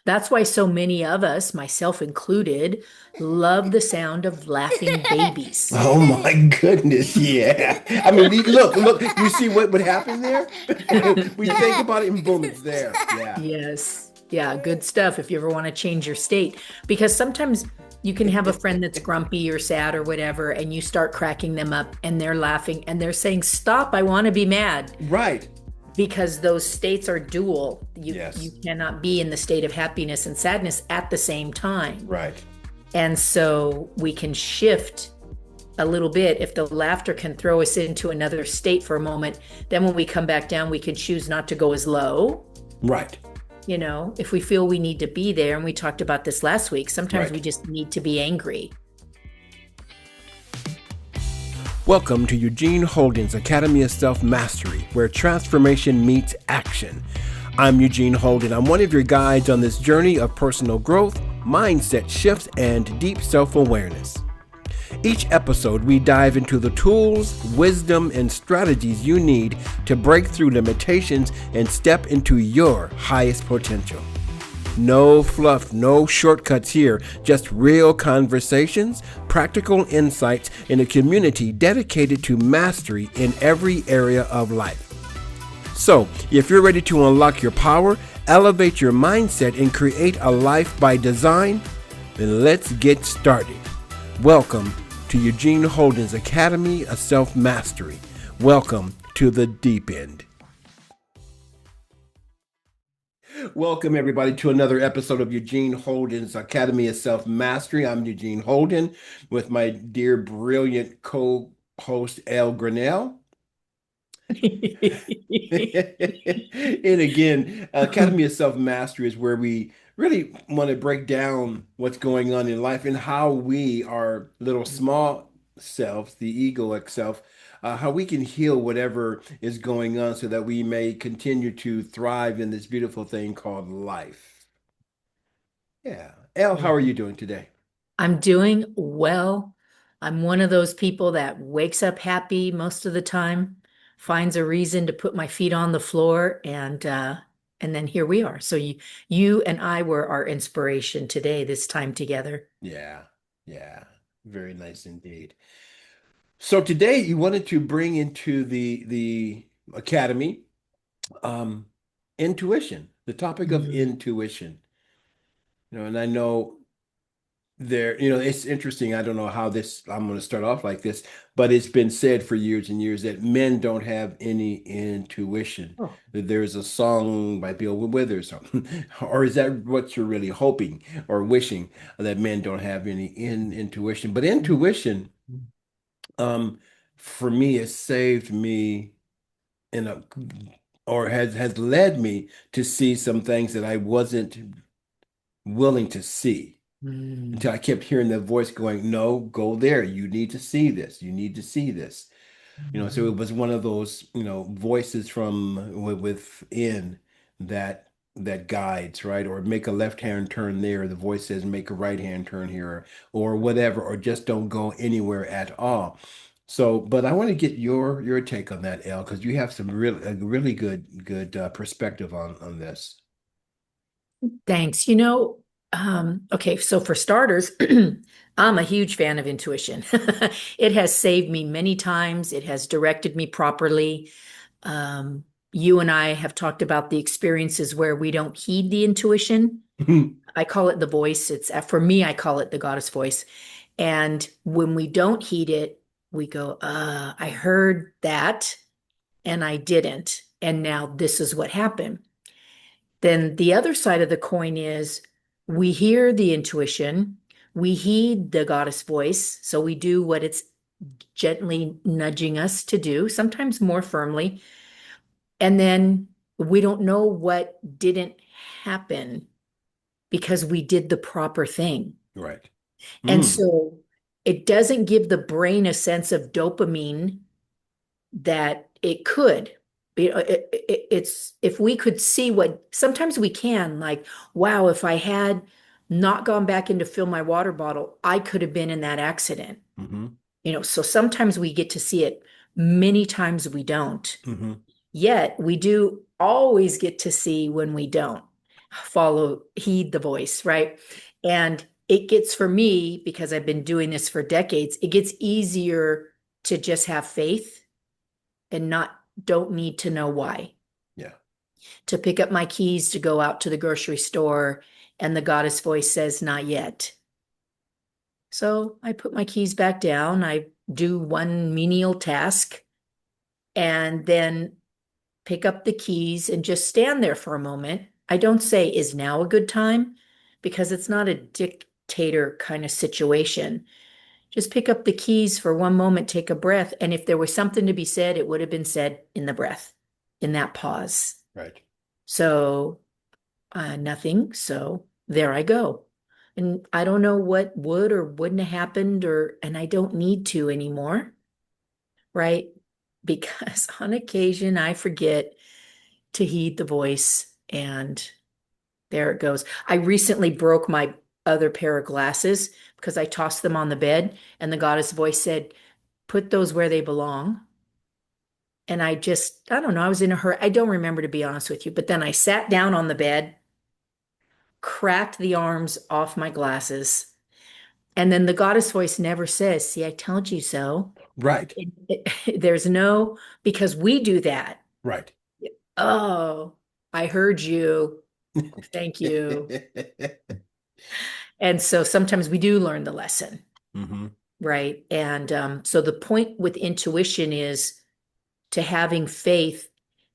That's why so many of us, myself included, love the sound of laughing babies. Oh my goodness, yeah. I mean, look, you see what would happen there? We think about it and boom, it's there. Yeah. Yes. Yeah, good stuff if you ever want to change your state. Because sometimes you can have a friend that's grumpy or sad or whatever, and you start cracking them up and they're laughing and they're saying, "Stop, I want to be mad." Right. Because those states are dual. You Yes. cannot be in the state of happiness and sadness at the same time. Right. And so we can shift a little bit. If the laughter can throw us into another state for a moment, then when we come back down, we can choose not to go as low. Right. If we feel we need to be there, and we talked about this last week, sometimes we Right. just need to be angry. Welcome to Eugene Holden's Academy of Self-Mastery, where transformation meets action. I'm Eugene Holden. I'm one of your guides on this journey of personal growth, mindset shifts, and deep self-awareness. Each episode, we dive into the tools, wisdom, and strategies you need to break through limitations and step into your highest potential. No fluff, no shortcuts here, just real conversations, practical insights, and a community dedicated to mastery in every area of life. So, if you're ready to unlock your power, elevate your mindset, and create a life by design, then let's get started. Welcome to Eugene Holden's Academy of Self-Mastery. Welcome to the deep end. Welcome, everybody, to another episode of Eugene Holden's Academy of Self-Mastery. I'm Eugene Holden with my dear, brilliant co-host, Ell Graniel. And again, Academy of Self-Mastery is where we really want to break down what's going on in life and how we, our little small selves, the egoic self, how we can heal whatever is going on so that we may continue to thrive in this beautiful thing called life. Yeah. Elle, how are you doing today? I'm doing well. I'm one of those people that wakes up happy most of the time, finds a reason to put my feet on the floor, and then here we are. So you and I were our inspiration today, this time together. Yeah. Yeah. Very nice indeed. So today you wanted to bring into the academy um intuition, the topic of Mm. intuition. And I know it's interesting. I don't know how this I'm going to start off like this, but it's been said for years and years that men don't have any intuition. Oh. That there's a song by Bill Withers, or is that what you're really hoping or wishing that men don't have any intuition? But intuition, um, for me, has saved me in a or has led me to see some things that I wasn't willing to see Mm. until I kept hearing the voice going, "No, go there. You need to see this. You need to see this." So it was one of those, voices from within that guides, right? Or make a left hand turn there. The voice says, make a right hand turn here, or whatever, or just don't go anywhere at all. So, but I want to get your take on that, Elle, because you have some really good perspective on this. Thanks. Okay, so for starters, I'm a huge fan of intuition. It has saved me many times. It has directed me properly. Um, you and I have talked about the experiences where we don't heed the intuition. I call it the voice. For me, I call it the goddess voice. And when we don't heed it, we go, I heard that and I didn't. And now this is what happened. Then the other side of the coin is we hear the intuition, we heed the goddess voice, so we do what it's gently nudging us to do, sometimes more firmly. And then we don't know what didn't happen because we did the proper thing. Right. And Mm, so it doesn't give the brain a sense of dopamine that it could. It's if we could see what sometimes we can, like, wow, if I had not gone back in to fill my water bottle, I could have been in that accident. hmm So sometimes we get to see it, many times we don't. hmm Yet we do always get to see when we don't. heed the voice, right? And it gets, for me, because I've been doing this for decades, it gets easier to just have faith and don't need to know why. Yeah. To pick up my keys to go out to the grocery store and the goddess voice says, not yet. So I put my keys back down. I do one menial task and then pick up the keys and just stand there for a moment. I don't say, is now a good time? Because it's not a dictator kind of situation. Just pick up the keys for one moment, take a breath. And if there was something to be said, it would have been said in the breath, in that pause. Right. So, nothing. So there I go. And I don't know what would or wouldn't have happened, and I don't need to anymore, right? Because on occasion I forget to heed the voice, and there it goes. I recently broke my other pair of glasses because I tossed them on the bed, and the goddess voice said, put those where they belong. And I don't know, I was in a hurry. I don't remember, to be honest with you. But then I sat down on the bed, cracked the arms off my glasses, and then the goddess voice never says, see, I told you so. Right. There's no, because we do that. Right. Oh, I heard you. Thank you. And so sometimes we do learn the lesson, Mm-hmm. right? And so the point with intuition is to having faith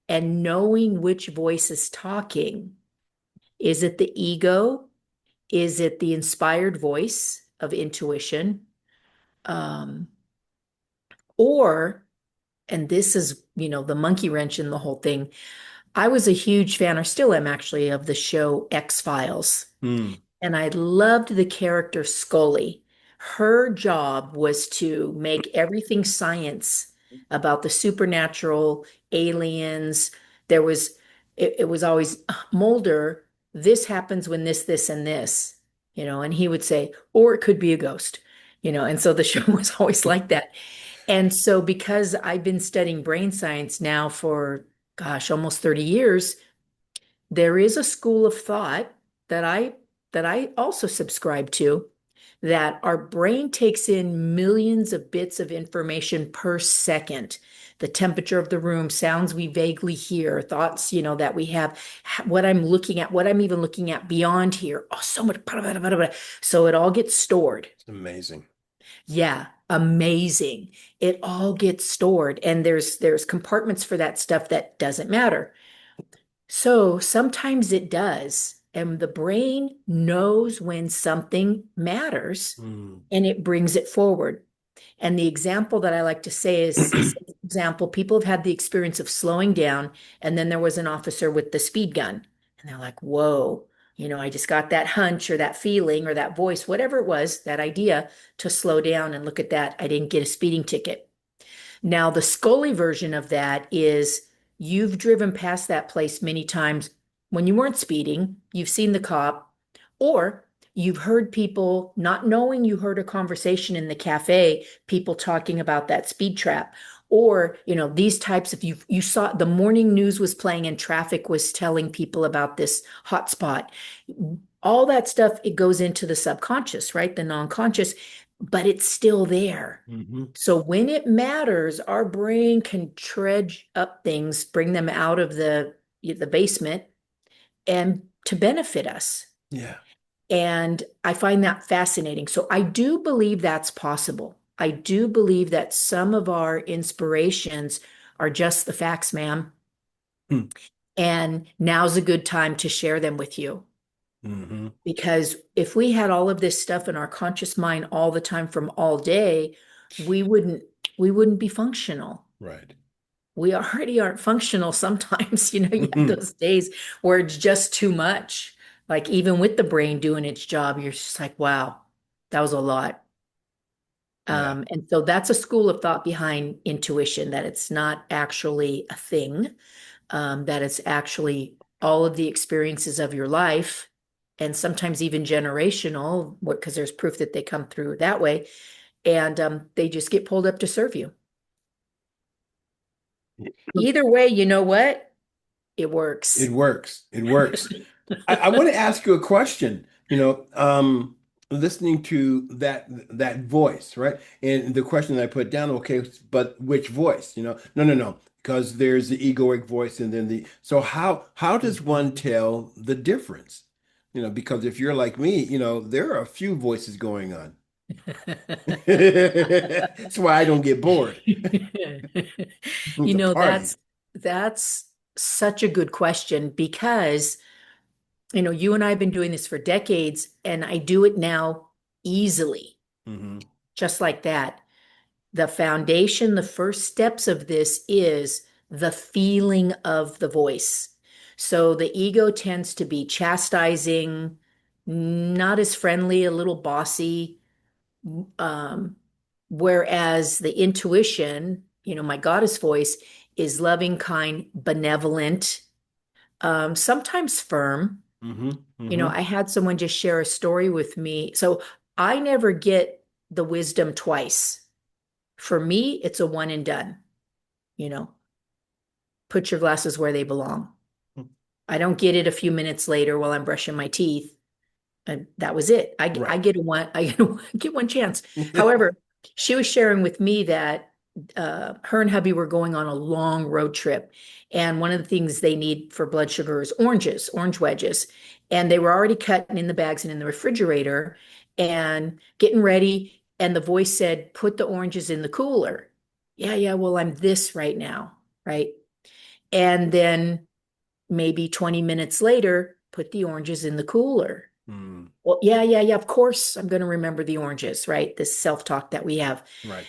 and knowing which voice is talking. Is it the ego? Is it the inspired voice of intuition? Um, or, and this is, the monkey wrench in the whole thing. I was a huge fan, or still am actually, of the show X-Files. Mm. And I loved the character Scully. Her job was to make everything science about the supernatural, aliens. It was always Mulder, this happens when this, and this, and he would say, or it could be a ghost, and so the show was always like that. And so because I've been studying brain science now for, gosh, almost 30 years, there is a school of thought that I also subscribe to, that our brain takes in millions of bits of information per second. The temperature of the room, sounds we vaguely hear, thoughts, that we have, what I'm looking at, what I'm even looking at beyond here. Oh, so much. So it all gets stored. It's amazing. Yeah, amazing. It all gets stored, and there's compartments for that stuff that doesn't matter. So sometimes it does. And the brain knows when something matters Mm. and it brings it forward. And the example that I like to say is, example, people have had the experience of slowing down, and then there was an officer with the speed gun. And they're like, whoa, I just got that hunch or that feeling or that voice, whatever it was, that idea to slow down, and look at that. I didn't get a speeding ticket. Now, the Scully version of that is, you've driven past that place many times when you weren't speeding, you've seen the cop, or you've heard people, not knowing you heard a conversation in the cafe, people talking about that speed trap. Or, these types of, you saw the morning news was playing and traffic was telling people about this hotspot. All that stuff, it goes into the subconscious, right? The non-conscious, but it's still there. Mm-hmm. So when it matters, our brain can dredge up things, bring them out of the basement, and to benefit us. Yeah. And I find that fascinating. So I do believe that's possible. I do believe that some of our inspirations are just the facts, ma'am. Mm. And now's a good time to share them with you. Mm-hmm. Because if we had all of this stuff in our conscious mind all the time from all day, we wouldn't be functional. Right. We already aren't functional sometimes. You have Mm-hmm. those days where it's just too much. Like even with the brain doing its job, you're just like, wow, that was a lot. Yeah. And so that's a school of thought behind intuition, that it's not actually a thing, that it's actually all of the experiences of your life, and sometimes even generational, because there's proof that they come through that way, and they just get pulled up to serve you. Either way, you know what? It works. It works. It works. I want to ask you a question. Listening to that voice, right? And the question I put down, okay, but which voice? No, no, no, because there's the egoic voice and then so how does one Mhm. tell the difference? Because if you're like me, there are a few voices going on. That's why I don't get bored. You The know, party. that's such a good question because, you and I have been doing this for decades, and I do it now easily, Hmm. just like that. The foundation, the first steps of this is the feeling of the voice. So the ego tends to be chastising, not as friendly, a little bossy. Um, Whereas the intuition, my goddess voice is loving, kind, benevolent, sometimes firm. Hmm. Hmm. I had someone just share a story with me. So I never get the wisdom twice. For me, it's a one and done. You know, put your glasses where they belong. I don't get it a few minutes later while I'm brushing my teeth. And that was it. I Right. get a one, I get, get one chance. However, she was sharing with me that her and hubby were going on a long road trip. And one of the things they need for blood sugar is oranges, orange wedges. And they were already cutting in the bags and in the refrigerator and getting ready. And the voice said, put the oranges in the cooler. Yeah, yeah, well, I'm this right now. Right. And then maybe 20 minutes later, put the oranges in the cooler. Mm, Well, yeah, yeah, yeah. Of course, I'm going to remember the oranges, right? This self-talk that we have. right.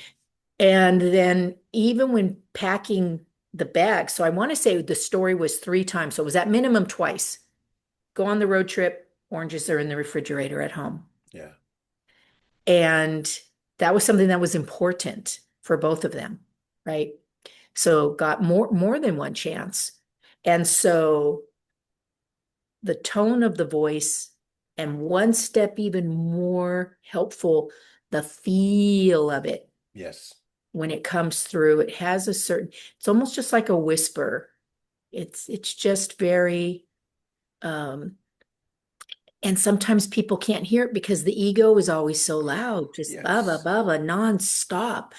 And then even when packing the bag, so I want to say the story was three times. So it was at minimum twice. Go on the road trip, oranges are in the refrigerator at home. Yeah. And that was something that was important for both of them, right? So got more than one chance. And so the tone of the voice, and one step even more helpful, the feel of it Yes. when it comes through. It has a certain, it's almost just like a whisper. It's just very um and sometimes people can't hear it because the ego is always so loud, just baba Yes. baba nonstop.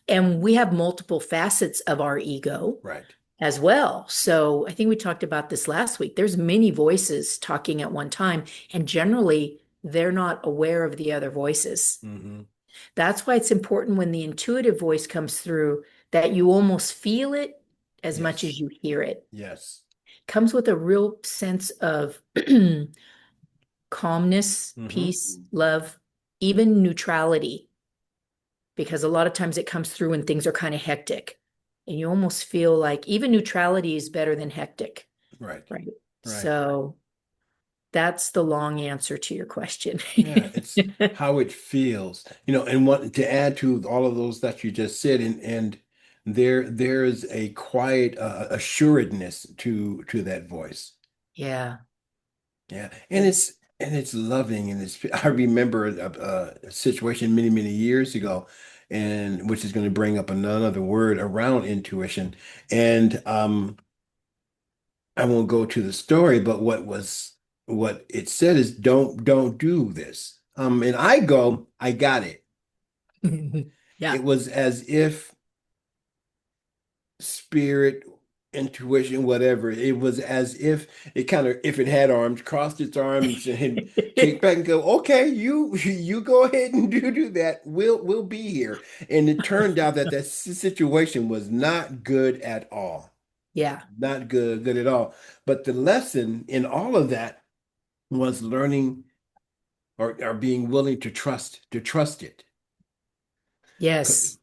And we have multiple facets of our ego Right. as well. So I think we talked about this last week. There's many voices talking at one time, and generally they're not aware of the other voices. Hmm. That's why it's important when the intuitive voice comes through that you almost feel it as much as Yes. you hear it. Yes. Comes with a real sense of calmness, Hmm. peace, love, even neutrality, because a lot of times it comes through when things are kind of hectic. And you almost feel like even neutrality is better than hectic. Right. Right. Right. So that's the long answer to your question. Yeah. It's how it feels, and what to add to all of those that you just said, and there's a quiet assuredness to that voice. Yeah. Yeah. And Yes. it's loving, and I remember a situation many, many years ago, and which is going to bring up another word around intuition. And I won't go to the story, but what it said is don't do this. And I go, I got it. Yeah. It was as if spirit, intuition, whatever, it was as if it kind of, if it had arms, crossed its arms and kicked back and go, okay, you go ahead and do that. We'll be here. And it turned out that situation was not good at all. Yeah. Not good at all. But the lesson in all of that was learning or being willing to trust it. Yes.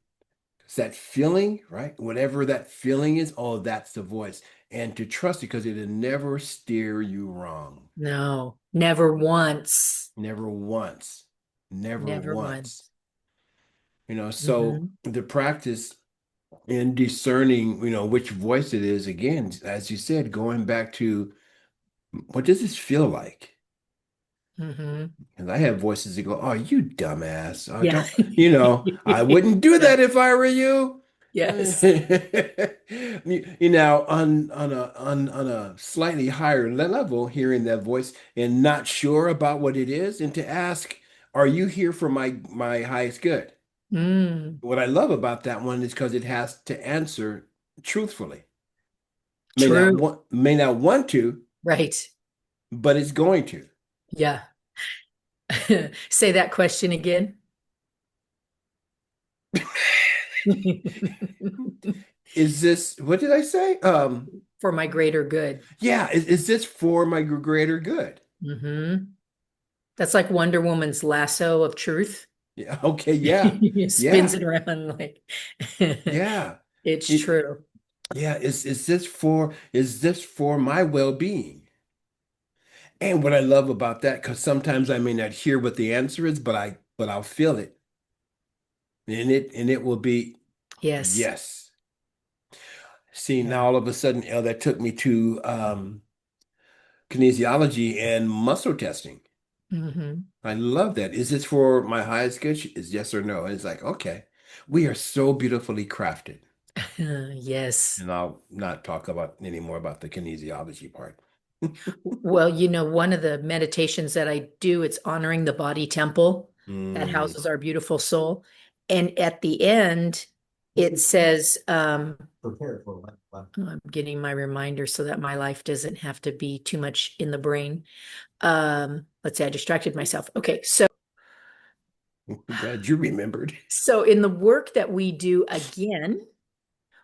'Cause that feeling, right? Whatever that feeling is, oh, that's the voice. And to trust it because it'll never steer you wrong. No, never once. Never once. Never Never once. once. So Hmm. the practice in discerning, which voice it is, again, as you said, going back to what does this feel like? Hmm. And I have voices that go, "Oh, you dumbass! Oh, Yeah. don't I wouldn't do Yeah. that if I were you." Yes. You know, on a slightly higher level, hearing that voice and not sure about what it is, and to ask, "Are you here for my highest good?" Mm, What I love about that one is because it has to answer truthfully. true. May not want to, Right. but it's going to. Yeah. Say that question again. Is this, what did I say? For my greater good. Yeah, is this for my greater good? Hmm. That's like Wonder Woman's lasso of truth. Yeah, okay, yeah, It spins yeah, it around like yeah. it's It, true. yeah, is this for my well-being? And what I love about that, because sometimes I may not hear what the answer is, but I'll feel it. And it will be Yes. yes. See, Yeah. now all of a sudden, that took me to kinesiology and muscle testing. Hmm. I love that. Is this for my highest good? Is yes or no? And it's like, okay, we are so beautifully crafted. Yes. And I'll not talk about any more about the kinesiology part. Well, one of the meditations that I do, it's honoring the body temple that Mm, houses our beautiful soul. And at the end, it says, I'm getting my reminder so that my life doesn't have to be too much in the brain. Let's say I distracted myself. Okay, glad you remembered. so in the work that we do again,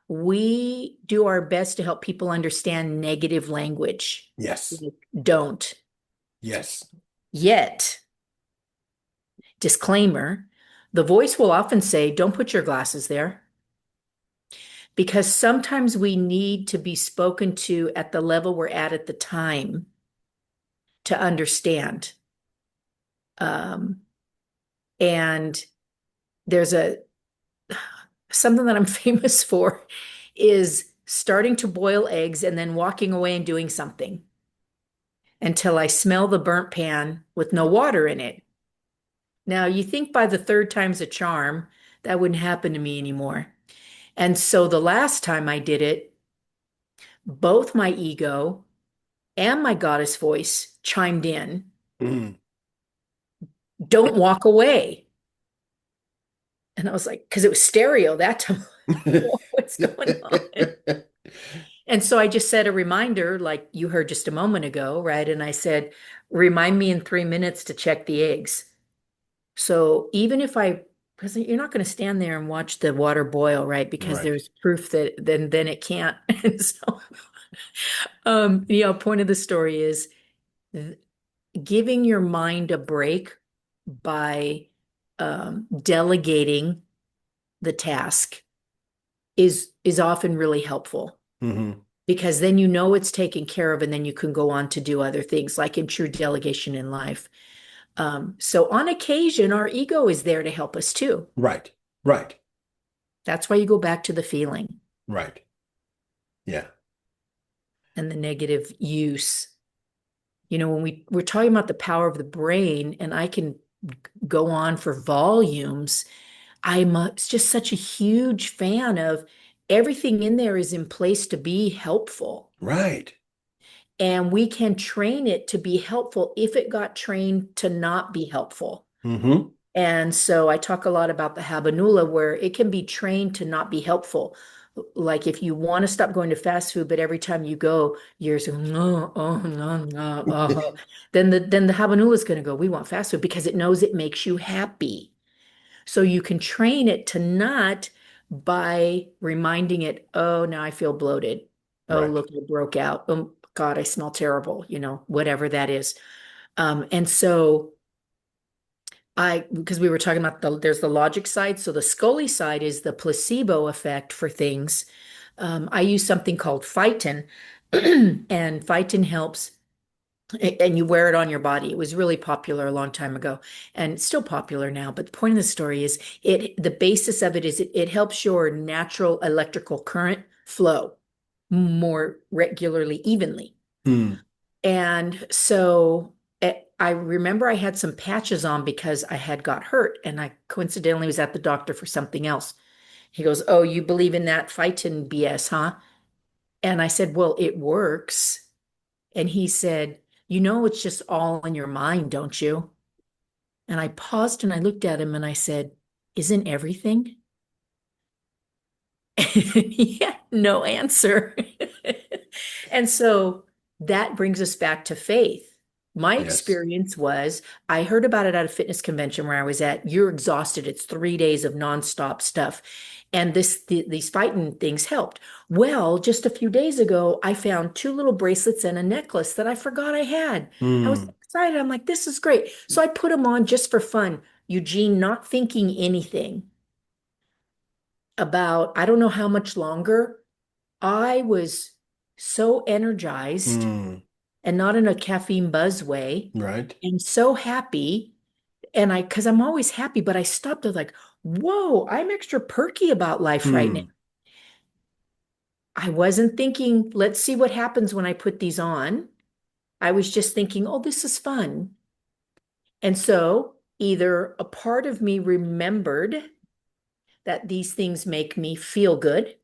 we do our best to help people understand negative language. Yes, Like, don't. yes. Yet, disclaimer, the voice will often say, don't put your glasses there. Because sometimes we need to be spoken to at the level we're at the time to understand. Um, and there's something that I'm famous for is starting to boil eggs and then walking away and doing something until I smell the burnt pan with no water in it. Now, you think by the third time's a charm, that wouldn't happen to me anymore. And so the last time I did it, both my ego and my goddess voice chimed in. Mm. Don't walk away. And I was like, because it was stereo that time. What's going on? And so I just said a reminder, like you heard just a moment ago, right? And I said, remind me in 3 minutes to check the eggs. So even if because you're not going to stand there and watch the water boil, right? Because Right. there's proof that then it can't. And so, point of the story is giving your mind a break by delegating the task is often really helpful Hmm. because then you know it's taken care of and then you can go on to do other things like in true delegation in life. So on occasion, our ego is there to help us too. Right. Right. That's why you go back to the feeling Right. Yeah. and the negative use. When we're talking about the power of the brain, and I can go on for volumes, just such a huge fan of everything in there is in place to be helpful. Right. And we can train it to be helpful if it got trained to not be helpful. Hmm. And so I talk a lot about the Habanula where it can be trained to not be helpful. Like if you want to stop going to fast food, but every time you go, you're saying, no, oh, no, no, oh. Then the Habanula is going to go, we want fast food because it knows it makes you happy. So you can train it to not by reminding it, oh, now I feel bloated. Oh, Right. look, I broke out. Oh, God, I smell terrible, whatever that is. And so because we were talking about there's the logic side. So the Scully side is the placebo effect for things. I use something called phyton, and phyton helps, and you wear it on your body. It was really popular a long time ago, and it's still popular now. But the point of the story is, the basis of it is it helps your natural electrical current flow more regularly, evenly. Mm. And so I remember I had some patches on because I had got hurt and I coincidentally was at the doctor for something else. He goes, "Oh, you believe in that fighting BS, huh?" And I said, "Well, it works." And he said, "You know, it's just all in your mind, don't you?" And I paused and I looked at him and I said, "Isn't everything?" He had no answer. And so that brings us back to faith. My Yes. experience was I heard about it at a fitness convention where I was at. You're exhausted. It's 3 days of nonstop stuff. And these fighting things helped. Well, just a few days ago, I found two little bracelets and a necklace that I forgot I had. I was so Mm, excited. I'm like, this is great. So I put them on just for fun. Eugene, not thinking anything about, I don't know how much longer. I was so energized mm, and not in a caffeine buzz way right. and so happy. And because I'm always happy, but I stopped. I was like, whoa, I'm extra perky about life right now. Mm, I wasn't thinking, let's see what happens when I put these on. I was just thinking, oh, this is fun. And so either a part of me remembered that these things make me feel good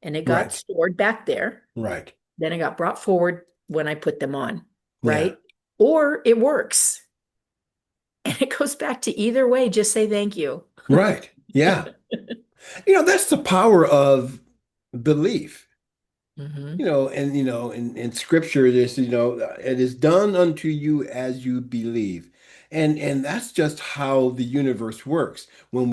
and it got right. stored back there. Right. Then it got brought forward when I put them on, Yeah. right? Or it works. And it goes back to either way, just say thank you. Right. Yeah. That's the power of belief. Hmm. In scripture, this, it is done unto you as you believe. And that's just how the universe works. For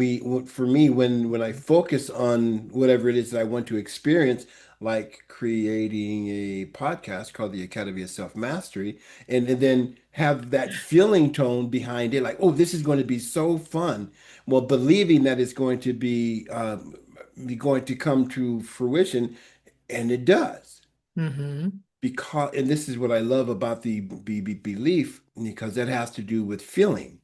me, when I focus on whatever it is that I want to experience, like creating a podcast called the Academy of Self-Mastery, and then have that feeling tone behind it, like, oh, this is going to be so fun. Well, believing that it's going to come to fruition, and it does. Hmm. And this is what I love about the belief, because that has to do with feeling.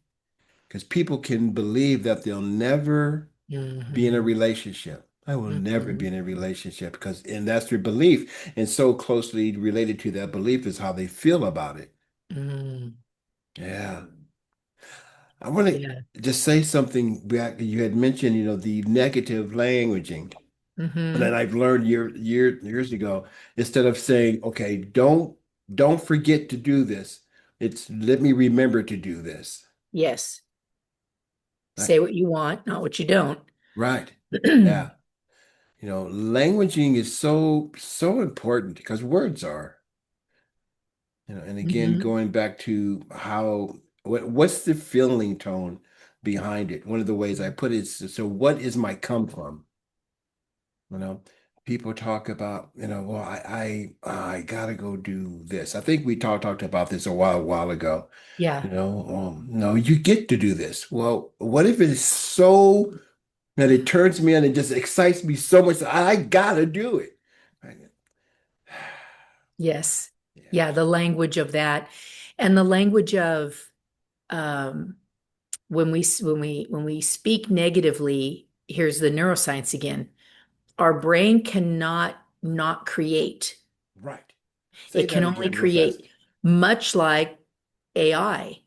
Because people can believe that they'll never be in a Hmm. relationship. I will never be Hmm. in a relationship, and that's their belief. And so closely related to that belief is how they feel about it. Hmm. Yeah. I want Yeah. to just say something back. You had mentioned, the negative languaging. And then Hmm. I've learned years ago, instead of saying, okay, don't forget to do this, it's let me remember to do this. Yes. Right. Say what you want, not what you don't. Right. Yeah. Languaging is so important because words are, and again, Hmm. going back to what's the feeling tone behind it? One of the ways I put it is, so what is my come from? You know, People talk about, well, I gotta go do this. I think we talked about this a while ago. Yeah. No, you get to do this. Well, what if it's so that it turns me on and just excites me so much that I gotta do it? Right? Yes. Yeah. Yeah. The language of that and the language of um, when we speak negatively, here's the neuroscience again. Our brain cannot not create. Right. Say It can that only again real fast. create, much like AI.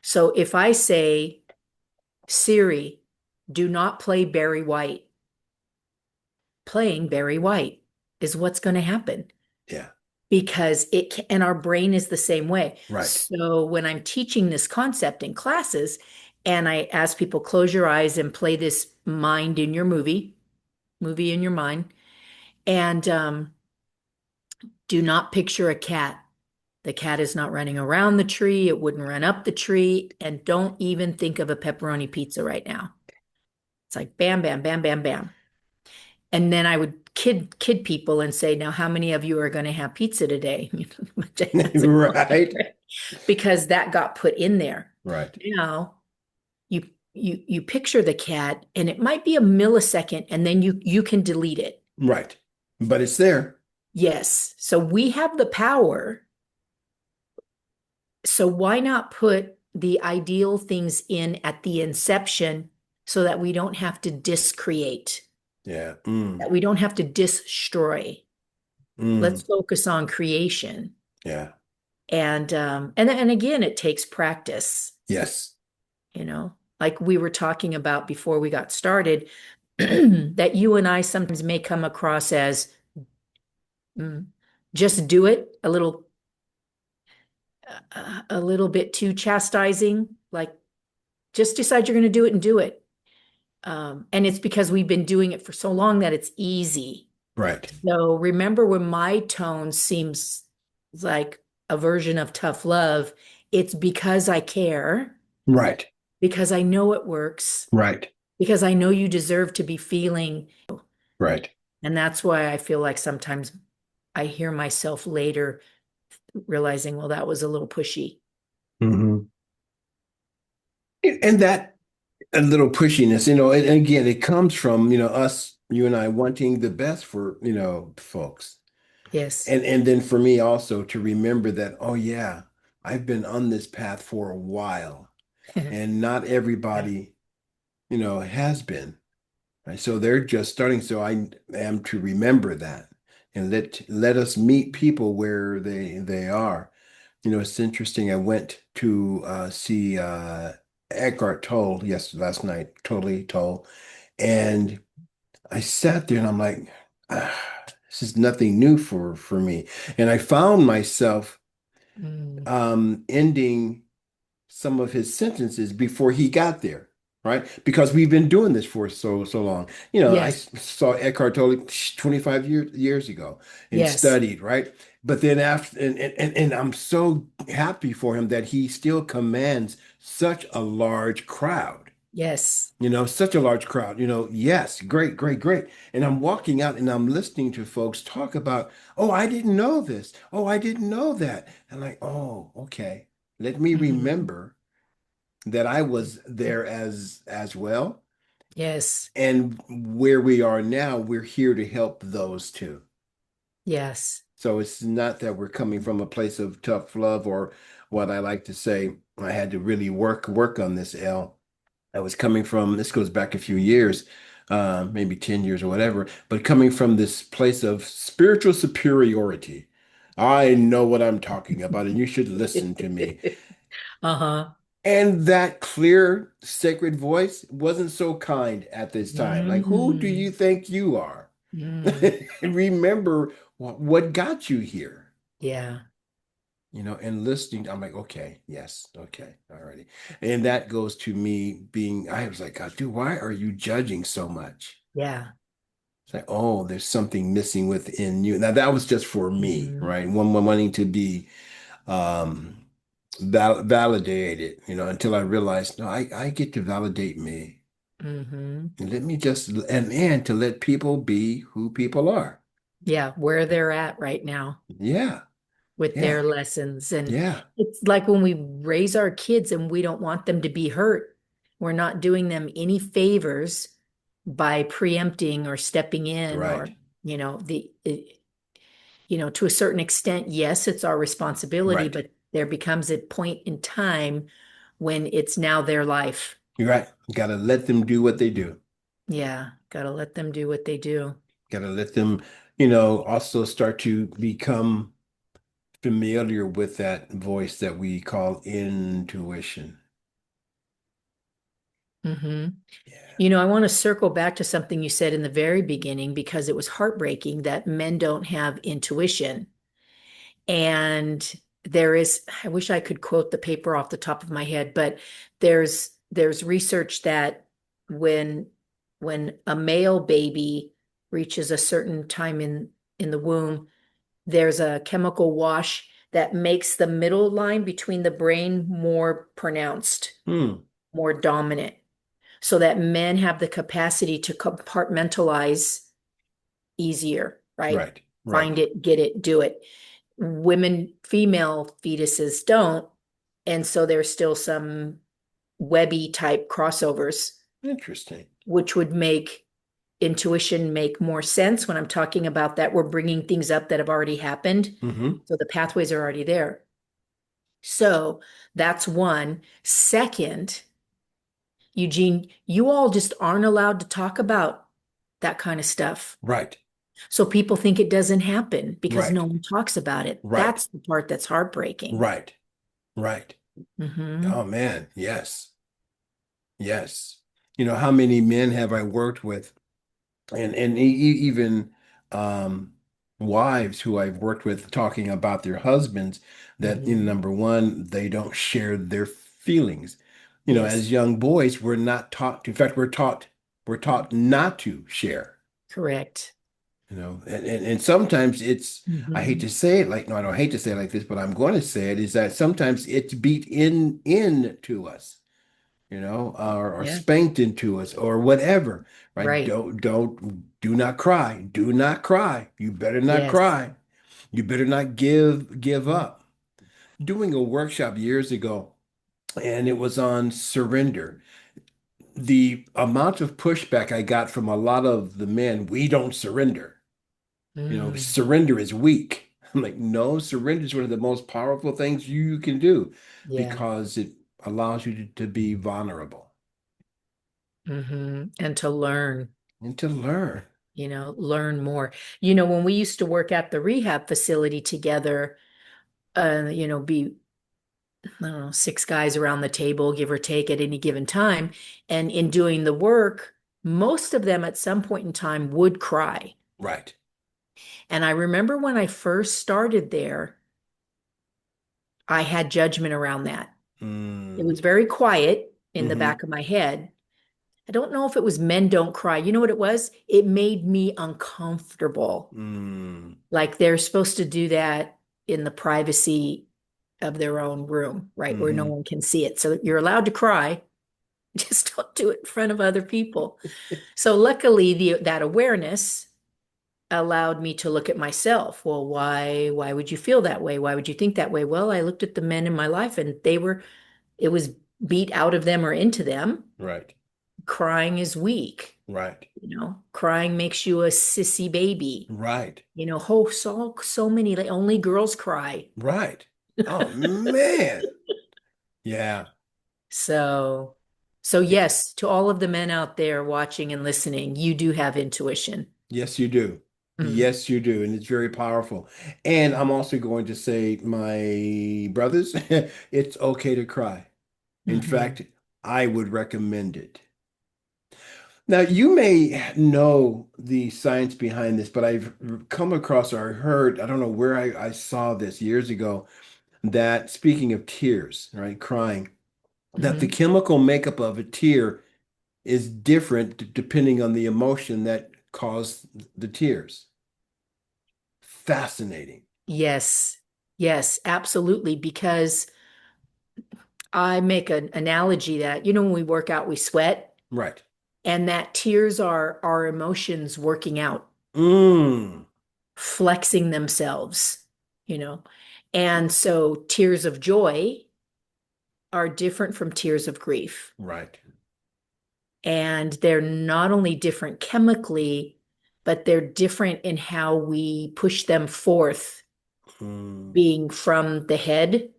So if I say, Siri, do not play Barry White, playing Barry White is what's going to happen Yeah. because and our brain is the same way. Right. So when I'm teaching this concept in classes and I ask people, close your eyes and play this mind in your movie in your mind, and do not picture a cat. The cat is not running around the tree. It wouldn't run up the tree. And don't even think of a pepperoni pizza right now. It's like bam, bam, bam, bam, bam. And then I would kid people and say, now how many of you are going to have pizza today? That's a Right. because that got put in there. Right. Now you picture the cat and it might be a millisecond and then you can delete it. Right. But it's there. Yes. So we have the power. So why not put the ideal things in at the inception so that we don't have to discreate, Yeah. that we don't have to destroy. Let's Mm. focus on creation. Yeah. And again, it takes practice, Yes. like we were talking about before we got started. that you and I sometimes may come across as mm, just do it a little bit too chastising, like just decide you're going to do it and do it. And it's because we've been doing it for so long that it's easy. Right. So remember when my tone seems like a version of tough love, it's because I care, Right. because I know it works, Right. because I know you deserve to be feeling. Right. And that's why I feel like sometimes I hear myself later realizing, well, that was a little pushy. Hmm. And that a little pushiness, and again, it comes from, us, you and I wanting the best for, folks. Yes. And then for me also to remember that, oh yeah, I've been on this path for a while and not Yeah. everybody, has been. Right? So they're just starting. So I am to remember that and let us meet people where they are. It's interesting. I went to see Eckhart Tolle, yes, last night, totally Tolle. And I sat there and I'm like, this is nothing new for me. And I found myself Mm. ending some of his sentences before he got there, right? Because we've been doing this for so long. I Yes. saw Eckhart Tolle 25 years ago and Yes. studied, right? But then after, and I'm so happy for him that he still commands such a large crowd. Yes. Such a large crowd. Yes, great, great, great. And I'm walking out and I'm listening to folks talk about, oh, I didn't know this. Oh, I didn't know that. And like, oh, okay. Let me Mhm. remember that I was there as well. Yes. And where we are now, we're here to help those too. Yes. So it's not that we're coming from a place of tough love or what I like to say, I had to really work on this, L. I was coming from, this goes back a few years, maybe 10 years or whatever, but coming from this place of spiritual superiority. I know what I'm talking about, and you should listen to me. Uh-huh. And that clear, sacred voice wasn't so kind at this time. Like, who do Mm. you think you are? Mm. Remember what got you here, Yeah. and listening. I'm like, okay, yes, okay, alrighty. And that goes to me being, I was like, God, dude, why are you judging so much? Yeah. It's like, oh, there's something missing within you. Now that was just for me, Mm. right? One wanting to be um validated, until I realized, no, I get to validate me. Mm-hmm. And let me just and to let people be who people are. Yeah, where they're at right now Yeah, with their yeah, lessons. And yeah. it's like when we raise our kids and we don't want them to be hurt, we're not doing them any favors by preempting or stepping in Right, or, to a certain extent, yes, it's our responsibility, right. but there becomes a point in time when it's now their life. You're right. Gotta let them do what they do. Yeah, gotta let them do what they do. Gotta let them, also start to become familiar with that voice that we call intuition. Hmm. Yeah. I want to circle back to something you said in the very beginning because it was heartbreaking that men don't have intuition. And I wish I could quote the paper off the top of my head, but there's research that when when a male baby reaches a certain time in the womb, there's a chemical wash that makes the middle line between the brain more pronounced, Hmm. more dominant, so that men have the capacity to compartmentalize easier, right? Right, Find right. it, get it, do it. Female fetuses don't. And so there's still some webby type crossovers, Interesting. which would make intuition make more sense when I'm talking about that. We're bringing things up that have already happened. Hmm. So the pathways are already there. So that's one. Second, Eugene, you all just aren't allowed to talk about that kind of stuff. Right, So people think it doesn't happen because no right, one talks about it. right, That's the part that's heartbreaking. right, right. Hmm. Oh man, yes, yes. How many men have I worked with even um, wives who I've worked with talking about their husbands that, Hmm. number one, they don't share their feelings. Yes, As young boys, we're not taught to. In fact, we're taught not to share. correct. And sometimes I hate Hmm. to say it like, no, I don't hate to say it like this, but I'm going to say it, is that sometimes it's beat into us, or Yeah, spanked into us or whatever, right? right. Do not cry. Do not cry. You better not Yes. cry. You better not give up. Doing a workshop years ago, and it was on surrender. The amount of pushback I got from a lot of the men, we don't surrender. Mm, Surrender is weak. I'm like, no, surrender is one of the most powerful things you can do yeah. because it allows you to be vulnerable And to learn, and to learn. learn more. When we used to work at the rehab facility together, be, I don't know, six guys around the table, give or take at any given time. And in doing the work, most of them at some point in time would cry. Right. And I remember when I first started there, I had judgment around that. It Mm, was very quiet in the hmm back of my head. I don't know if it was men don't cry. You know what it was? It made me uncomfortable. mm, Like they're supposed to do that in the privacy of their own room, right? Where no hmm one can see it. So you're allowed to cry, just don't do it in front of other people. So luckily that awareness allowed me to look at myself. Well, why would you feel that way? Why would you think that way? Well, I looked at the men in my life and it was beat out of them or into them. Right. Crying is weak. Right. Crying makes you a sissy baby. Right. So many, like only girls cry. Right. Oh man. Yeah. So, so yes, to all of the men out there watching and listening, you do have intuition. Yes, you do. Mm. Yes, you do. And it's very powerful. And I'm also going to say, my brothers, it's okay to cry. In Hmm. fact, I would recommend it. Now, you may know the science behind this, but I've come across or heard, I don't know where I saw this years ago, that speaking of tears, right, crying, that the Hmm. chemical makeup of a tear is different depending on the emotion that caused the tears. Fascinating. Yes, yes, absolutely. Because I make an analogy that, when we work out, we sweat, Right. and that tears are our emotions working out, Mm. flexing themselves, you know. And so tears of joy are different from tears of grief. Right. And they're not only different chemically, but they're different in how we push them forth, Mm. being from the head,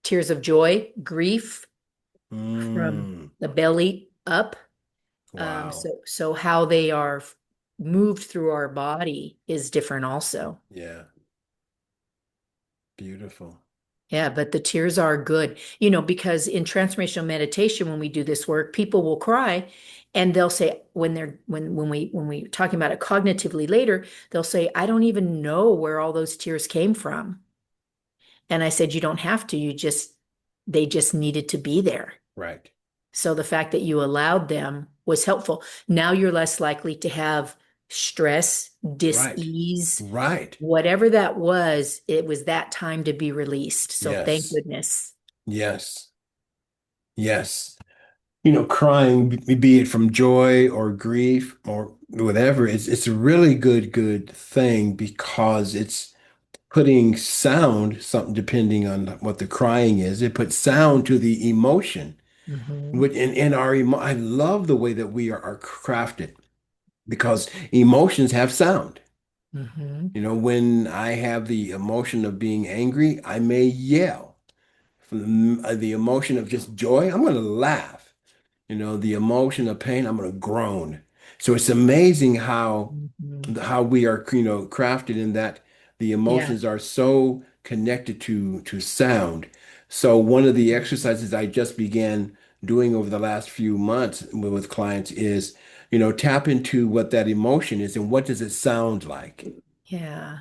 tears of joy, grief, from Mm. the belly up. Wow. So how they are moved through our body is different also. Yeah. Beautiful. Yeah, but the tears are good, because in transformational meditation, when we do this work, people will cry and they'll say when we talking about it cognitively later, they'll say, I don't even know where all those tears came from. And I said, you don't have to, they just needed to be there. Right. So the fact that you allowed them was helpful. Now you're less likely to have stress, Right. dis-ease, Right. whatever that was, it was that time to be released. So thank Yes. goodness. Yes. Yes. Crying, be it from joy or grief or whatever, it's a really good thing because it's putting sound, something depending on what the crying is, it puts sound to the emotion. Hmm. Which in I love the way that we are crafted because emotions have sound. Hmm. When I have the emotion of being angry, I may yell. From the emotion of just joy, I'm going to laugh. The emotion of pain, I'm going to groan. So it's amazing Hmm. how we are, crafted in that the Yeah. emotions are so connected to sound. So one of the Mhm. exercises I just began doing over the last few months with clients is, tap into what that emotion is and what does it sound like? Yeah.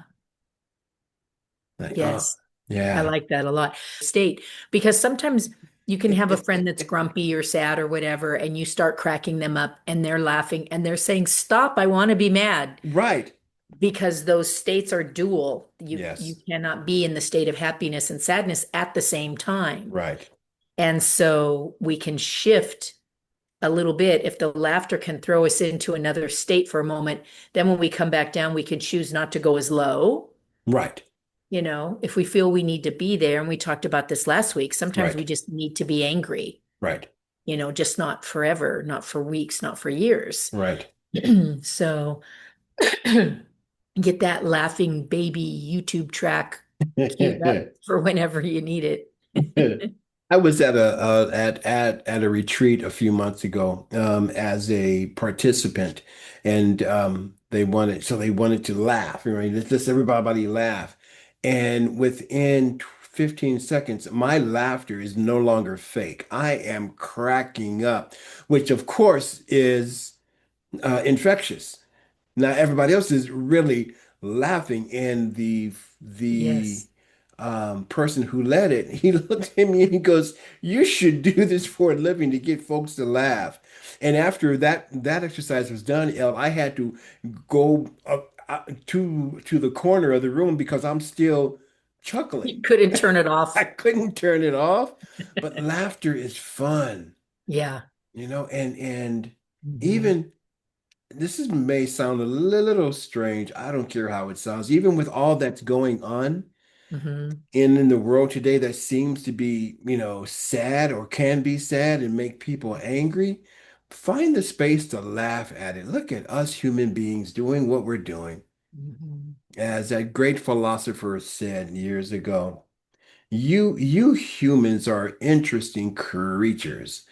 Like, oh, Yes. I yeah, like that a lot. State, because sometimes you can have a friend that's grumpy or sad or whatever, and you start cracking them up and they're laughing and they're saying, "Stop, I want to be mad." right. Because those states are dual. You Yes, cannot be in the state of happiness and sadness at the same time. right. And so we can shift a little bit. If the laughter can throw us into another state for a moment, then when we come back down, we can choose not to go as low. Right. If we feel we need to be there, and we talked about this last week, sometimes we Right. just need to be angry, Right. just not forever, not for weeks, not for years. Right. So get that laughing baby YouTube track queued up for whenever you need it. I was at a retreat a few months ago as a participant, and they wanted to laugh. Right? Let's everybody laugh, and within 15 seconds, my laughter is no longer fake. I am cracking up, which of course is infectious. Now everybody else is really laughing, and the Yes. person who led it, he looked at me and he goes, "You should do this for a living to get folks to laugh." And after that exercise was done, El, I had to go to the corner of the room because I'm still You chuckling. couldn't turn it I off. couldn't turn it off, but laughter is fun, Yeah. and Hmm. even. May sound a little strange. I don't care how it sounds. Even with all that's going on Hmm. in the world today that seems to be, sad or can be sad and make people angry, find the space to laugh at it. Look at us human beings doing what we're doing. Hmm. As that great philosopher said years ago, you humans are interesting creatures.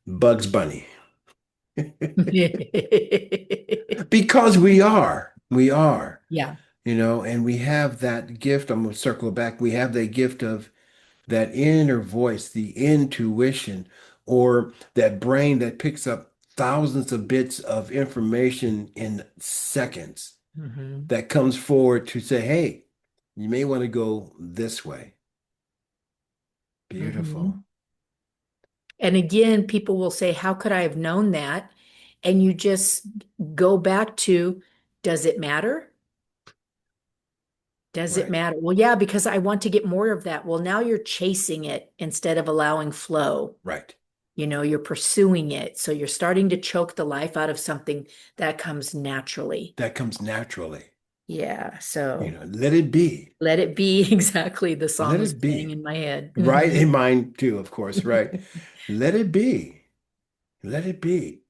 Bugs Bunny. Because we are. We are. Yeah. And we have that gift. I'm going to circle back. We have that gift of that inner voice, the intuition, or that brain that picks up thousands of bits of information in seconds Hmm. that comes forward to say, hey, you may want to go this way. Beautiful. Hmm. And again, people will say, "How could I have known that?" And you just go back to, does it matter? Does it Right. matter? Well, yeah, because I want to get more of that. Well, now you're chasing it instead of allowing flow. Right. You're pursuing it. So you're starting to choke the life out of something that comes naturally. That comes naturally. Yeah. So Let it be. let it be. Exactly. The song Let was it playing be. in my head. Right. In mine too, of course. Right. Let it be. Let it be.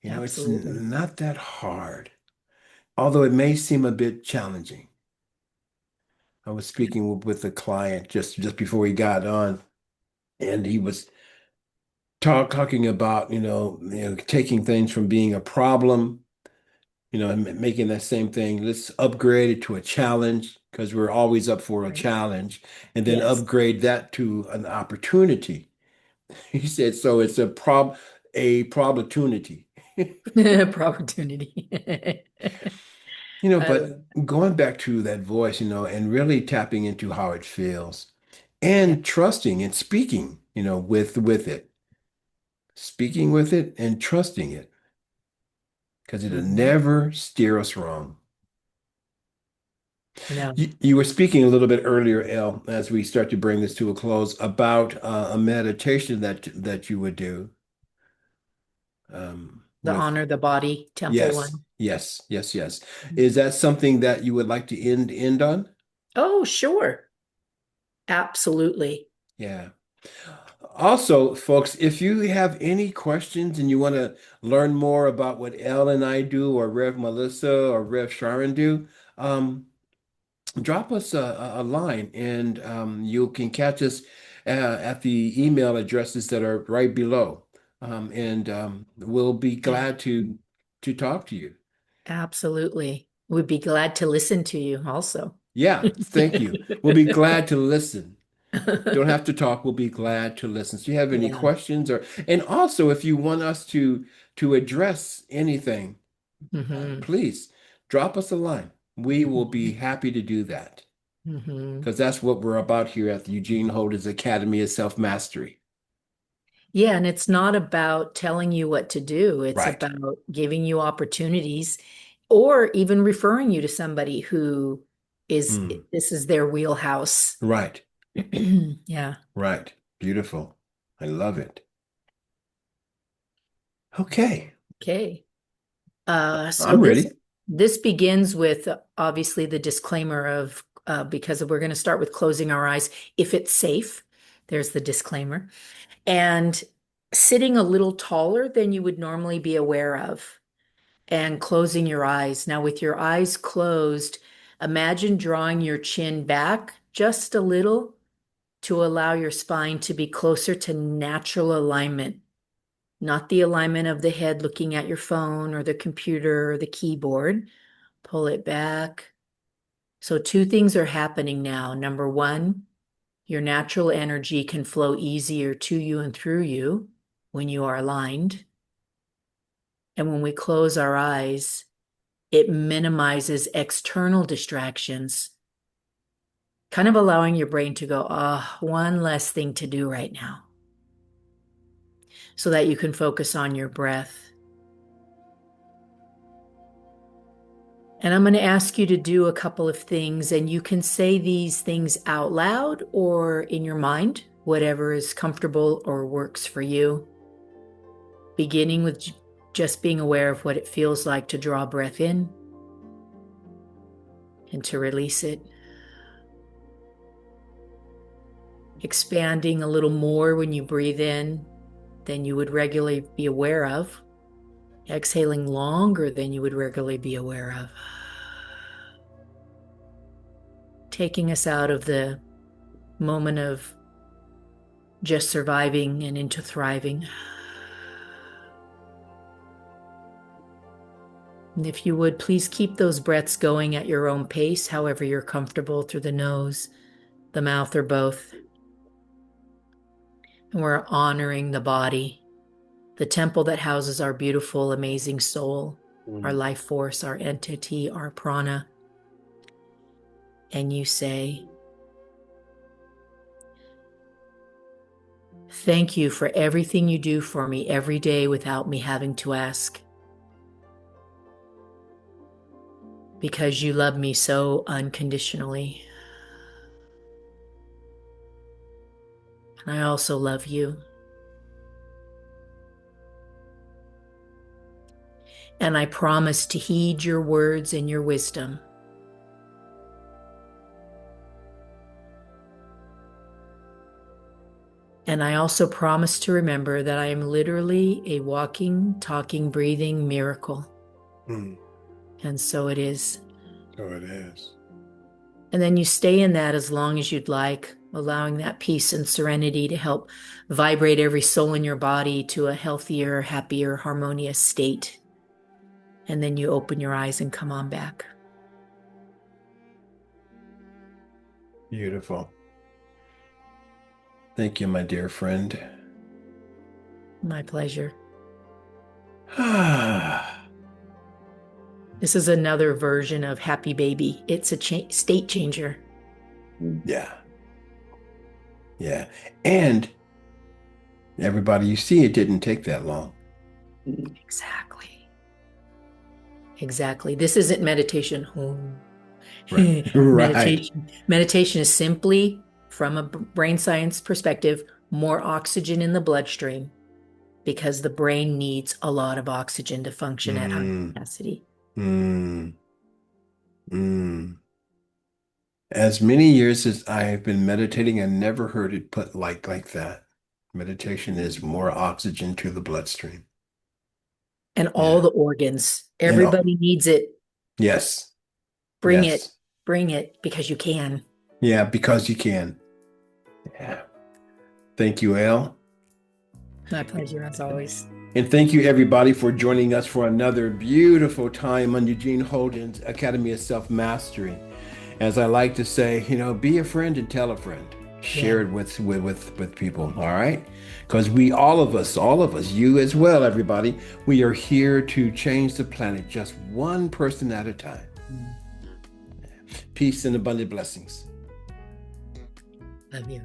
It's Absolutely. not that hard, although it may seem a bit challenging. I was speaking with a client just before we got on, and he was talking about, taking things from being a problem, and making that same thing. Let's upgrade it to a challenge because we're always up for a Right. challenge, and then Yes. upgrade that to an opportunity. He said, so it's a opportunity. Opportunity. I But love going back to that voice, and really tapping into how it feels Yeah. and trusting and speaking, with it, speaking with it and trusting it because it'll Mhm. never steer us wrong. No, You were speaking a little bit earlier, Elle, as we start to bring this to a close, about a meditation that you would do the with. honor the body temple Yes, one. yes, yes, yes. Mhm. Is that something that you would like to end on? Oh, sure. Absolutely. Yeah. Also, folks, if you have any questions and you want to learn more about what Elle and I do, or Rev Melissa or Rev Sharon do, drop us a line and you can catch us at the email addresses that are right below. And we'll be Yeah, glad to talk to you. absolutely. We'd be glad to listen to you also. Yeah, thank you. We'll be glad to listen. Don't have to talk. We'll be glad to listen. So you have any Yeah. questions and also if you want us to address anything, Hmm. please drop us a line. We will be happy to do that Hmm. because that's what we're about here at the Eugene Holden's Academy of Self-Mastery. Yeah, and it's not about telling you what to do. It's Right. about giving you opportunities or even referring you to somebody who is, Mm. this is their wheelhouse. Right. Yeah. Right. Beautiful. I love it. Okay. Okay. So I'm this ready. this begins with obviously the disclaimer of because we're going to start with closing our eyes if it's safe. There's the disclaimer. And sitting a little taller than you would normally be aware of and closing your eyes. Now, with your eyes closed, imagine drawing your chin back just a little to allow your spine to be closer to natural alignment, not the alignment of the head looking at your phone or the computer or the keyboard. Pull it back. So, two things are happening now. Number one, your natural energy can flow easier to you and through you when you are aligned. And when we close our eyes, it minimizes external distractions, kind of allowing your brain to go, oh, one less thing to do right now, so that you can focus on your breath. And I'm going to ask you to do a couple of things, and you can say these things out loud or in your mind, whatever is comfortable or works for you. Beginning with just being aware of what it feels like to draw breath in and to release it. Expanding a little more when you breathe in than you would regularly be aware of. Exhaling longer than you would regularly be aware of. Taking us out of the moment of just surviving and into thriving. And if you would, please keep those breaths going at your own pace, however you're comfortable, through the nose, the mouth, or both. And we're honoring the body, the temple that houses our beautiful, amazing soul, our life force, our entity, our prana. And you say, thank you for everything you do for me every day without me having to ask. Because you love me so unconditionally. And I also love you. And I promise to heed your words and your wisdom. And I also promise to remember that I am literally a walking, talking, breathing miracle. Mm. And so it is. So it is. And then you stay in that as long as you'd like, allowing that peace and serenity to help vibrate every soul in your body to a healthier, happier, harmonious state. And then you open your eyes and come on back. Beautiful. Thank you, my dear friend. My pleasure. Yeah. This is another version of Happy Baby. It's a state changer. Yeah. And everybody, you see, it didn't take that long. Exactly. This isn't meditation. Right. Right. Meditation is simply, from a brain science perspective, more oxygen in the bloodstream because the brain needs a lot of oxygen to function at high capacity. Mm. Mm. As many years as I have been meditating, I never heard it put like that. Meditation is more oxygen to the bloodstream. And all the organs, And everybody needs it. yes. Bring Yes. it because you can. Yeah, because you can. Yeah. Thank you, Ell. My pleasure, as always. And thank you, everybody, for joining us for another beautiful time on Eugene Holden's Academy of Self-Mastery. As I like to say, be a friend and tell a friend. Share it with people. All right. Because all of us, you as well, everybody, we are here to change the planet just one person at a time. Peace and abundant blessings. Love you.